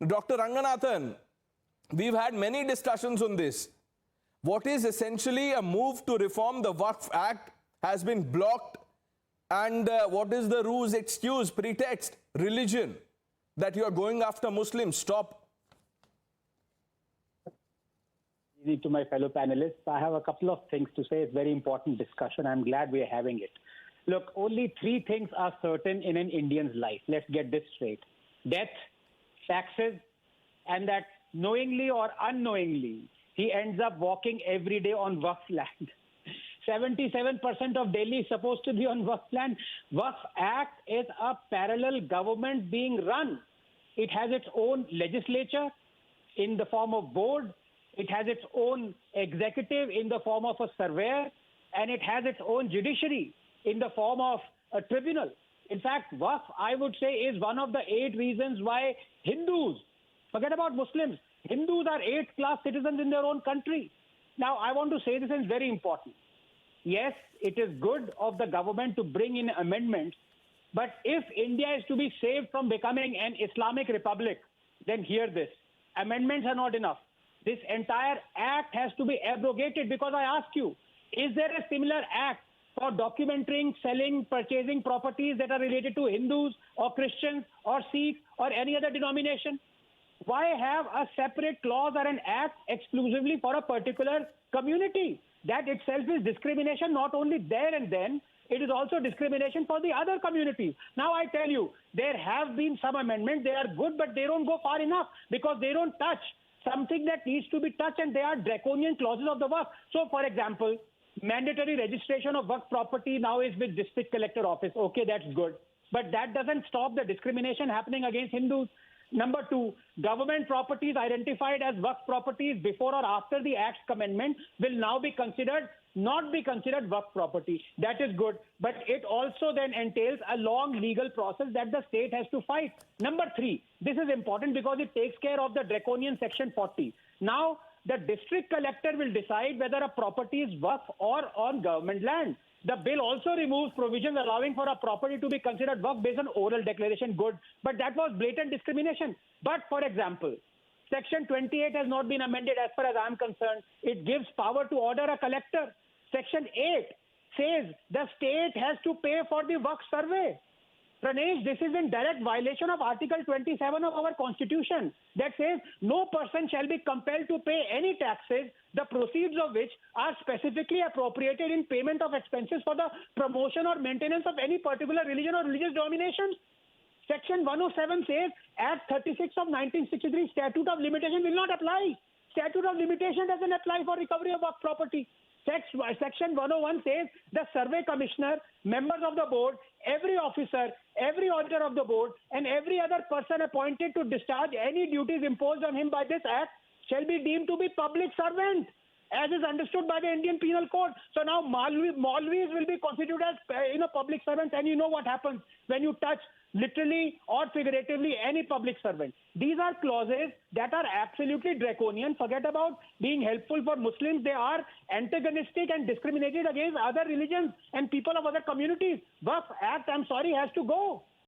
Dr. Ranganathan, we've had many discussions on this. What is essentially a move to reform the Waqf Act has been blocked, and what is the ruse, excuse, pretext, religion that you are going after Muslims? Stop. To my fellow panelists, I have a couple of things to say. It's a very important discussion. I'm glad we're having it. Look, only three things are certain in an Indian's life. Let's get this straight. Death, taxes, and that knowingly or unknowingly, he ends up walking every day on Waqf land. 77% of Delhi is supposed to be on Waqf land. Waqf Act is a parallel government being run. It has its own legislature in the form of board. It has its own executive in the form of a surveyor, and it has its own judiciary in the form of a tribunal. In fact, Waqf, I would say, is one of the 8 reasons why Hindus, forget about Muslims, Hindus are 8th-class citizens in their own country. Now, I want to say this is very important. Yes, it is good of the government to bring in amendments, but if India is to be saved from becoming an Islamic republic, then hear this. Amendments are not enough. This entire act has to be abrogated, because I ask you, is there a similar act for documenting, selling, purchasing properties that are related to Hindus or Christians or Sikhs or any other denomination? Why have a separate clause or an act exclusively for a particular community? That itself is discrimination, not only there and then, it is also discrimination for the other communities. Now I tell you, there have been some amendments, they are good, but they don't go far enough because they don't touch something that needs to be touched, and they are draconian clauses of the Waqf. So, for example, mandatory registration of Waqf property now is with district collector office. Okay, that's good. But that doesn't stop the discrimination happening against Hindus. Number 2, government properties identified as Waqf properties before or after the Act's amendment will now be considered, not be considered Waqf property. That is good. But it also then entails a long legal process that the state has to fight. Number 3, this is important because it takes care of the draconian Section 40. Now, the district collector will decide whether a property is Waqf or on government land. The bill also removes provisions allowing for a property to be considered Waqf based on oral declaration. Good. But that was blatant discrimination. But, for example, Section 28 has not been amended as far as I'm concerned. It gives power to order a collector. Section 8 says the state has to pay for the Waqf survey. Pranesh, this is in direct violation of Article 27 of our Constitution that says no person shall be compelled to pay any taxes, the proceeds of which are specifically appropriated in payment of expenses for the promotion or maintenance of any particular religion or religious denomination. Section 107 says Act 36 of 1963 Statute of Limitation will not apply. Statute of Limitation doesn't apply for recovery of Waqf property. Section 101 says the survey commissioner, members of the board, every officer, every auditor of the board, and every other person appointed to discharge any duties imposed on him by this act shall be deemed to be public servant, as is understood by the Indian Penal Code. So now Maulvis will be constituted as public servants, and you know what happens when you touch literally or figuratively any public servant. These are clauses that are absolutely draconian. Forget about being helpful for Muslims. They are antagonistic and discriminated against other religions and people of other communities. Waqf Act, I'm sorry, has to go.